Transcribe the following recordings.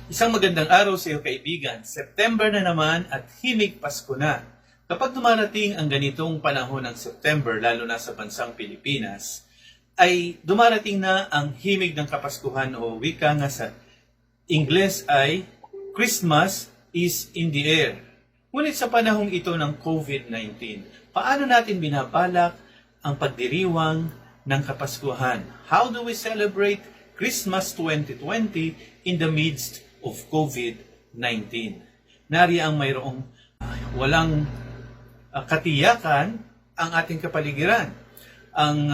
Isang magandang araw sa iyo kaibigan. September na naman at himig Pasko na. Kapag dumarating ang ganitong panahon ng September, lalo na sa bansang Pilipinas, ay dumarating na ang himig ng Kapaskuhan o wika nga sa Ingles ay Christmas is in the air. Ngunit sa panahong ito ng COVID-19, paano natin binabalak ang pagdiriwang ng Kapaskuhan? How do we celebrate Christmas 2020 in the midst of COVID-19? Nariyan mayroong walang katiyakan ang ating kapaligiran. Ang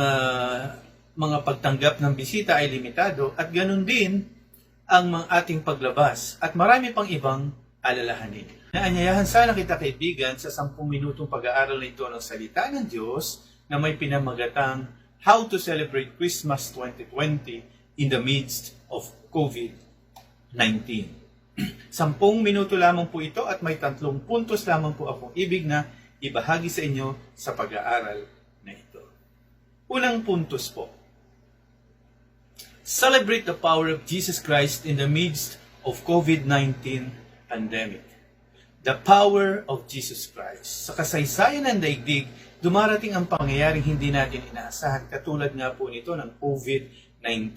mga pagtanggap ng bisita ay limitado at ganun din ang ating paglabas at marami pang ibang alalahanin. Naanyayahan sana kita kaibigan sa 10 minutong pag-aaral na ito ng salita ng Diyos na may pinamagatang How to Celebrate Christmas 2020 in the midst of COVID-19. 10 minuto lamang po ito at may 3 puntos lamang po akong ibig na ibahagi sa inyo sa pag-aaral na ito. Unang puntos po. Celebrate the power of Jesus Christ in the midst of COVID-19 pandemic. The power of Jesus Christ. Sa kasaysayan ng daigdig, dumarating ang pangyayaring hindi natin inaasahan katulad nga po nito ng COVID-19.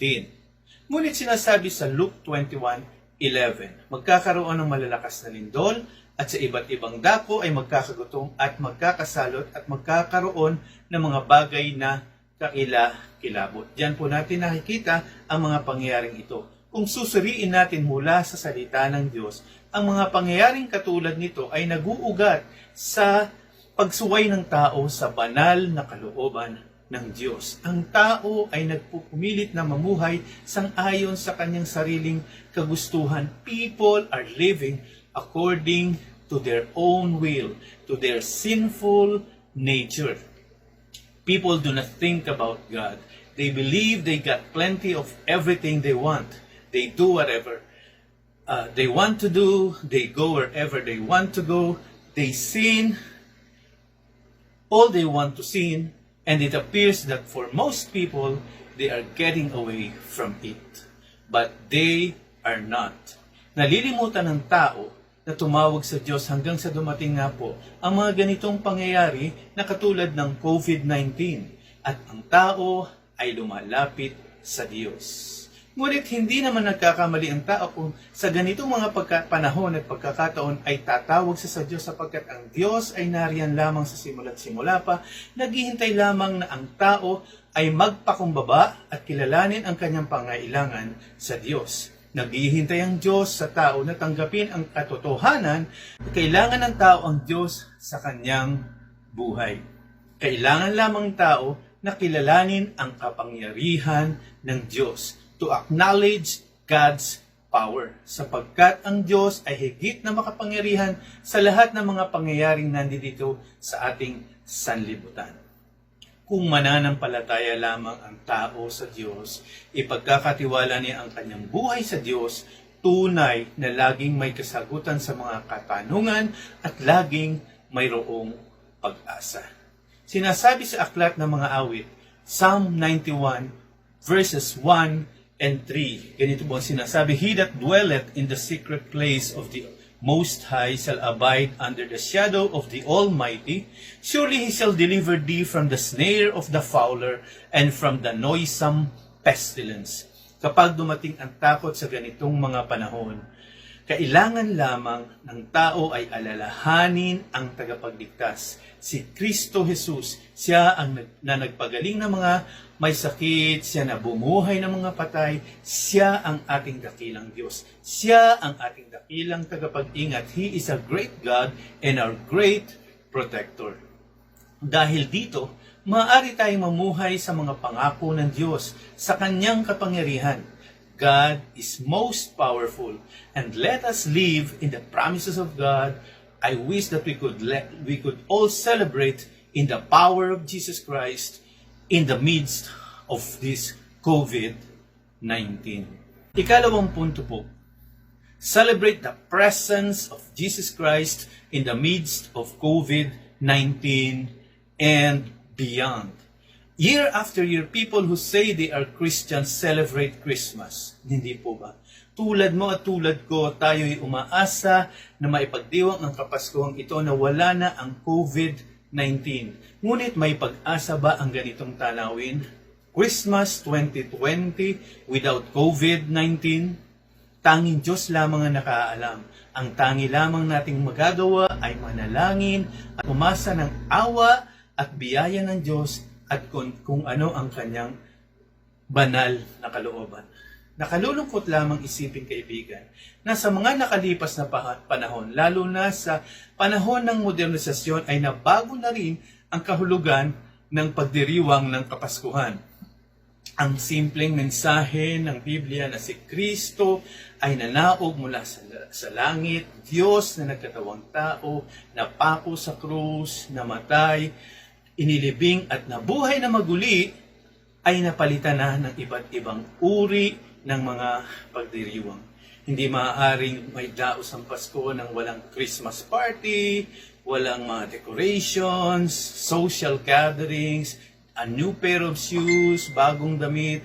Ngunit sinasabi sa Luke 21:11, magkakaroon ng malalakas na lindol at sa iba't ibang dako ay magkakagutom at magkakasalot at magkakaroon ng mga bagay na kakilabot. Diyan po natin nakikita ang mga pangyayaring ito. Kung susuriin natin mula sa salita ng Diyos, ang mga pangyayaring katulad nito ay naguugat sa pagsuway ng tao sa banal na kalooban ng Diyos. Ang tao ay nagpupumilit na mamuhay sang-ayon sa kanyang sariling kagustuhan. People are living according to their own will, to their sinful nature. People do not think about God. They believe they got plenty of everything they want. They do whatever they want to do. They go wherever they want to go. They sin all they want to sin. And it appears that for most people, they are getting away from it. But they are not. Nalilimutan ng tao na tumawag sa Diyos hanggang sa dumating nga po ang mga ganitong pangyayari na katulad ng COVID-19 at ang tao ay lumalapit sa Diyos. Ngunit hindi naman nagkakamali ang tao kung sa ganitong mga panahon at pagkakataon ay tatawag sa Diyos sapagkat ang Diyos ay nariyan lamang sa simula't simula pa, naghihintay lamang na ang tao ay magpakumbaba at kilalanin ang kanyang pangailangan sa Diyos. Naghihintay ang Diyos sa tao na tanggapin ang katotohanan na kailangan ng tao ang Diyos sa kanyang buhay. Kailangan lamang tao na kilalanin ang kapangyarihan ng Diyos, to acknowledge God's power, sapagkat ang Diyos ay higit na makapangyarihan sa lahat ng mga pangyayaring nandito sa ating sanlibutan. Kung mananampalataya lamang ang tao sa Diyos, ipagkakatiwala niya ang kanyang buhay sa Diyos, tunay na laging may kasagutan sa mga katanungan at laging mayroong pag-asa. Sinasabi sa aklat ng mga awit, Psalm 91 verses 1 and 3. Ganito po ang sinasabi, He that dwelleth in the secret place of the Most High shall abide under the shadow of the Almighty. Surely He shall deliver thee from the snare of the fowler and from the noisome pestilence. Kapag dumating ang takot sa ganitong mga panahon, kailangan lamang ng tao ay alalahanin ang tagapagligtas. Si Kristo Jesus, siya ang nagpagaling ng mga may sakit, siya na bumuhay ng mga patay, siya ang ating dakilang Diyos. Siya ang ating dakilang tagapag-ingat. He is a great God and our great protector. Dahil dito, maaari tayong mamuhay sa mga pangako ng Diyos sa kanyang kapangyarihan. God is most powerful, and let us live in the promises of God. I wish that we could all celebrate in the power of Jesus Christ in the midst of this COVID-19. Ikalawang punto po, celebrate the presence of Jesus Christ in the midst of COVID-19 and beyond. Year after year, people who say they are Christians celebrate Christmas. Hindi po ba? tulad mo at tulad ko, tayo'y umaasa na maipagdiwang ang Kapaskuhang ito na wala na ang COVID-19. Ngunit may pag-asa ba ang ganitong tanawin? Christmas 2020 without COVID-19? Tanging Diyos lamang ang nakaalam. Ang tangi lamang nating magagawa ay manalangin at umasa ng awa at biyaya ng Diyos at kung ano ang kanyang banal na kalooban. Nakalulungkot lamang isipin, kaibigan, na sa mga nakalipas na panahon, lalo na sa panahon ng modernisasyon, ay nabago na rin ang kahulugan ng pagdiriwang ng Kapaskuhan. Ang simpleng mensahe ng Biblia na si Kristo ay nanaog mula sa langit, Diyos na nagkatawang tao, napako sa krus, namatay, inilibing at nabuhay na maguli, ay napalitan na ng iba't ibang uri ng mga pagdiriwang. Hindi maaaring may daos ang Pasko ng walang Christmas party, walang mga decorations, social gatherings, a new pair of shoes, bagong damit,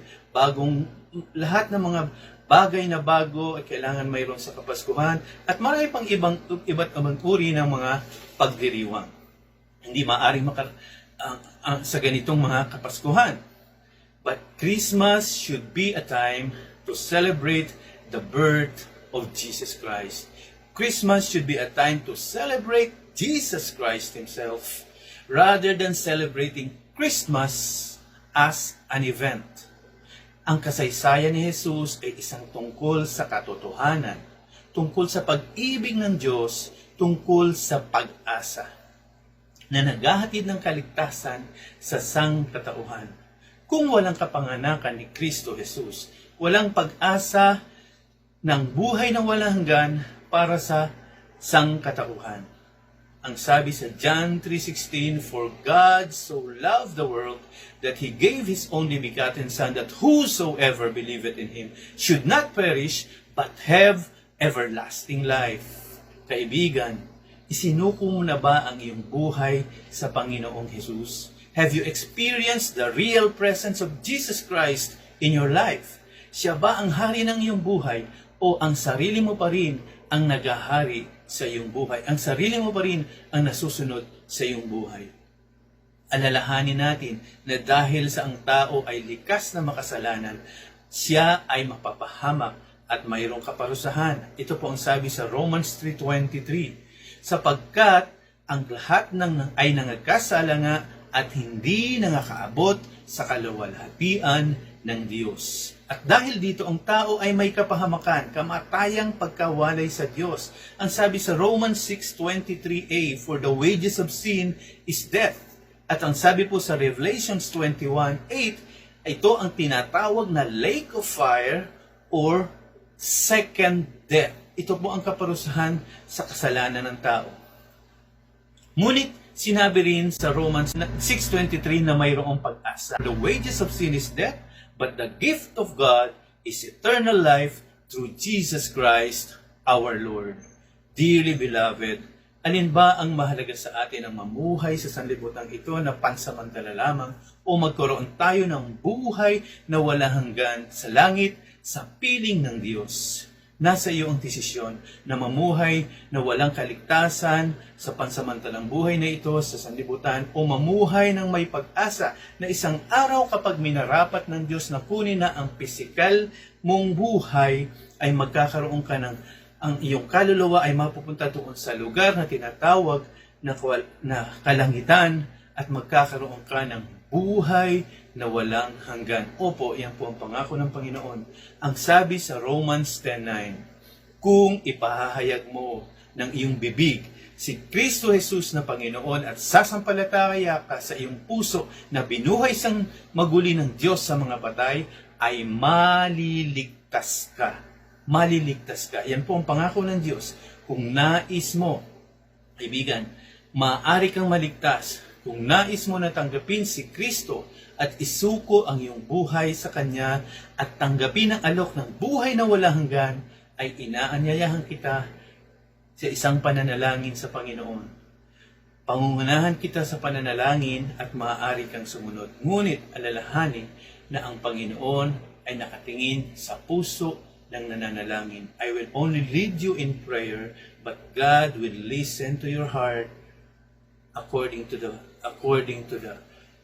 lahat ng mga bagay na bago ay kailangan mayroon sa Kapaskuhan at marami pang iba't ibang uri ng mga pagdiriwang. Hindi maaaring sa ganitong mga Kapaskuhan. But Christmas should be a time to celebrate the birth of Jesus Christ. Christmas should be a time to celebrate Jesus Christ Himself rather than celebrating Christmas as an event. Ang kasaysayan ni Jesus ay isang tungkol sa katotohanan, tungkol sa pag-ibig ng Diyos, tungkol sa pag-asa, na naghahatid ng kaligtasan sa sangkatauhan. Kung walang kapanganakan ni Kristo Jesus, walang pag-asa ng buhay na walang hanggan para sa sangkatauhan. Ang sabi sa John 3:16, "For God so loved the world that He gave His only begotten Son, that whosoever believeth in Him should not perish, but have everlasting life." Kaibigan, isinuko mo na ba ang iyong buhay sa Panginoong Jesus? Have you experienced the real presence of Jesus Christ in your life? Siya ba ang hari ng iyong buhay o ang sarili mo pa rin ang naghahari sa iyong buhay? Ang sarili mo pa rin ang nasusunod sa iyong buhay? Alalahanin natin na dahil sa ang tao ay likas na makasalanan, siya ay mapapahamak at mayroong kaparusahan. Ito po ang sabi sa Romans 3:23. Sapagkat ang lahat ay nangagkasala nga at hindi nangakaabot sa kaluwalhatian ng Diyos. At dahil dito ang tao ay may kapahamakan, kamatayang pagkawalay sa Diyos. Ang sabi sa Romans 6:23a, "For the wages of sin is death." At ang sabi po sa Revelations 21:8, ito ang tinatawag na lake of fire or second death. Ito po ang kaparusahan sa kasalanan ng tao. Ngunit sinabi rin sa Romans 6:23 na mayroong pag-asa. The wages of sin is death, but the gift of God is eternal life through Jesus Christ our Lord. Dearly beloved, alin ba ang mahalaga sa atin ang mamuhay sa sanlibutan ito na pansamantala lamang o magkaroon tayo ng buhay na walang hanggan sa langit sa piling ng Diyos? Nasa iyo ang desisyon na mamuhay na walang kaligtasan sa pansamantalang buhay na ito sa sanlibutan o mamuhay ng may pag-asa na isang araw kapag minarapat ng Diyos na kunin na ang pisikal mong buhay ay magkakaroon ka ng ang iyong kaluluwa ay mapupunta doon sa lugar na tinatawag na kalangitan at magkakaroon ka ng buhay na walang hanggan. Opo, yan po ang pangako ng Panginoon. Ang sabi sa Romans 10:9, kung ipahahayag mo ng iyong bibig si Kristo Jesus na Panginoon at sasampalataya ka sa iyong puso na binuhay sang maguli ng Diyos sa mga patay, ay maliligtas ka. Maliligtas ka. Yan po ang pangako ng Diyos. Kung nais mo, kaibigan, maaari kang maligtas. Kung nais mo na tanggapin si Kristo at isuko ang iyong buhay sa Kanya at tanggapin ang alok ng buhay na walang hanggan, ay inaanyayahan kita sa isang pananalangin sa Panginoon. Pangungunahan kita sa pananalangin at maaari kang sumunod. Ngunit alalahanin na ang Panginoon ay nakatingin sa puso ng nananalangin. I will only lead you in prayer, but God will listen to your heart according to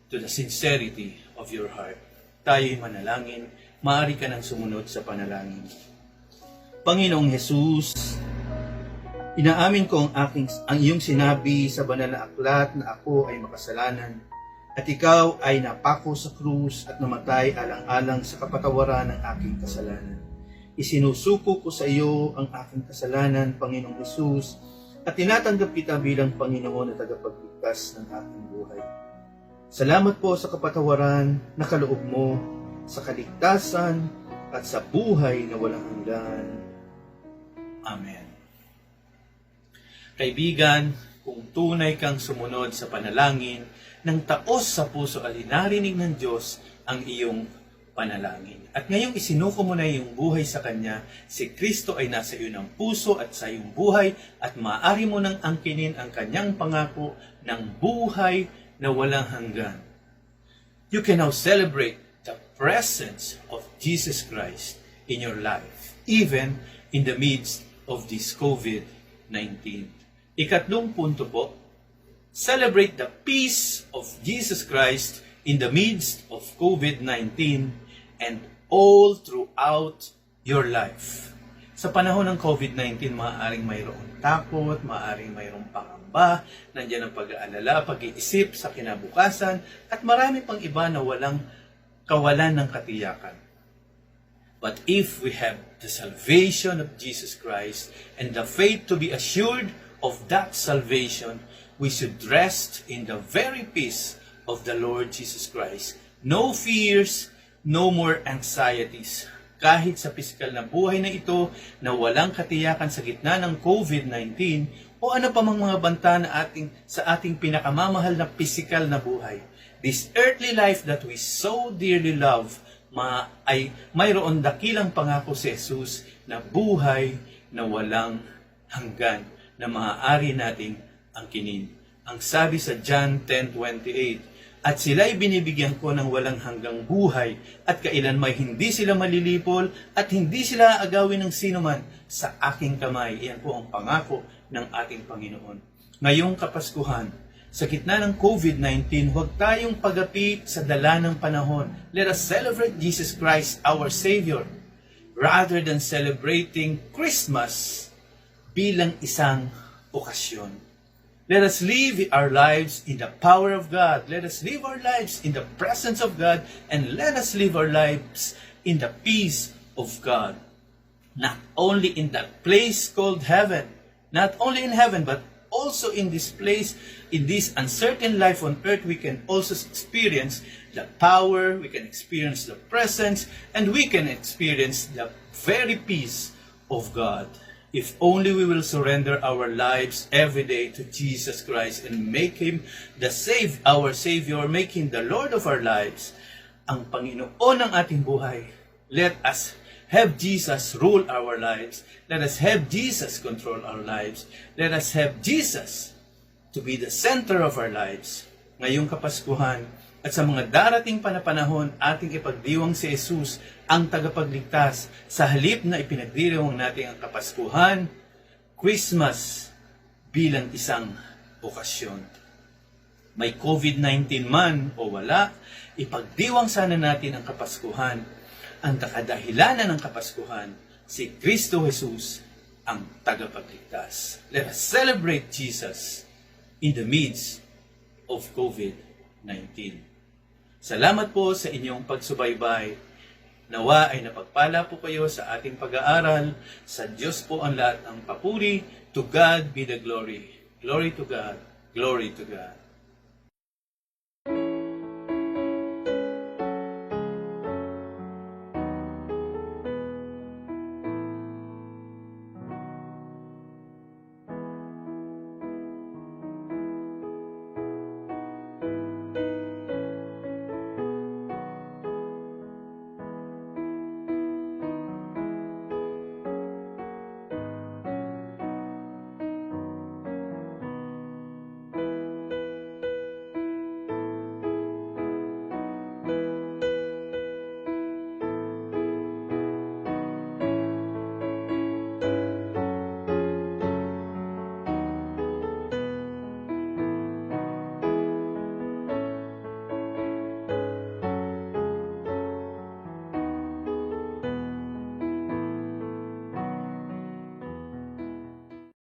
the sincerity of your heart. Tayo'y manalangin, maaari ka nang sumunod sa panalangin. Panginoong Jesus, inaamin ko ang iyong sinabi sa banal na aklat na ako ay makasalanan at ikaw ay napako sa krus at namatay alang-alang sa kapatawaran ng aking kasalanan. Isinusuko ko sa iyo ang aking kasalanan, Panginoong Jesus, at tinatanggap kita bilang Panginoon at tagapagligtas ng aking buhay. Salamat po sa kapatawaran na kaloob mo, sa kaligtasan at sa buhay na walang hanggan. Amen. Kaibigan, kung tunay kang sumunod sa panalangin, ng taos sa puso ay narinig ng Diyos ang iyong panalangin. At ngayong isinuko mo na iyong buhay sa Kanya, si Kristo ay nasa iyo ng puso at sa iyong buhay at maaari mo nang angkinin ang Kanyang pangako ng buhay na walang hanggan. You can now celebrate the presence of Jesus Christ in your life, even in the midst of this COVID-19. Ikatlong punto po, celebrate the peace of Jesus Christ in the midst of COVID-19 and all throughout your life. Sa panahon ng COVID-19, maaaring mayroong takot, maaaring mayroong pangamba, nandiyan ang pag-aalala, pag-iisip sa kinabukasan, at marami pang iba na walang kawalan ng katiyakan. But if we have the salvation of Jesus Christ and the faith to be assured of that salvation, we should rest in the very peace of the Lord Jesus Christ. No fears, no more anxieties. Kahit sa pisikal na buhay na ito na walang katiyakan sa gitna ng COVID-19 o ano pa mang mga banta na sa ating pinakamamahal na pisikal na buhay. This earthly life that we so dearly love ay mayroon dakilang pangako si Jesus na buhay na walang hanggan na maaari nating angkinin. Ang sabi sa John 10:28, at sila'y binibigyan ko ng walang hanggang buhay at kailanmay hindi sila malilipol at hindi sila aagawin ng sinuman sa aking kamay. Iyan po ang pangako ng ating Panginoon. Ngayong Kapaskuhan, sa gitna ng COVID-19, huwag tayong pagapit sa dala ng panahon. Let us celebrate Jesus Christ, our Savior, rather than celebrating Christmas bilang isang okasyon. Let us live our lives in the power of God. Let us live our lives in the presence of God. And let us live our lives in the peace of God. Not only in that place called heaven. Not only in heaven, but also in this place, in this uncertain life on earth, we can also experience the power, we can experience the presence, and we can experience the very peace of God. If only we will surrender our lives every day to Jesus Christ and make Him our Savior, make Him the Lord of our lives, ang Panginoon ng ating buhay. Let us have Jesus rule our lives. Let us have Jesus control our lives. Let us have Jesus to be the center of our lives. Ngayong Kapaskuhan at sa mga darating panahon, ating ipagdiwang si Jesus ang tagapagligtas sa halip na ipinagdiriwang natin ang Kapaskuhan, Christmas bilang isang okasyon. May COVID-19 man o wala, ipagdiwang sana natin ang Kapaskuhan. Ang kakadahilanan ng Kapaskuhan, si Kristo Jesus ang tagapagligtas. Let us celebrate Jesus in the midst of COVID-19. Salamat po sa inyong pagsubaybay. Nawa ay napagpala po kayo sa ating pag-aaral. Sa Diyos po ang lahat ng papuri. To God be the glory. Glory to God. Glory to God.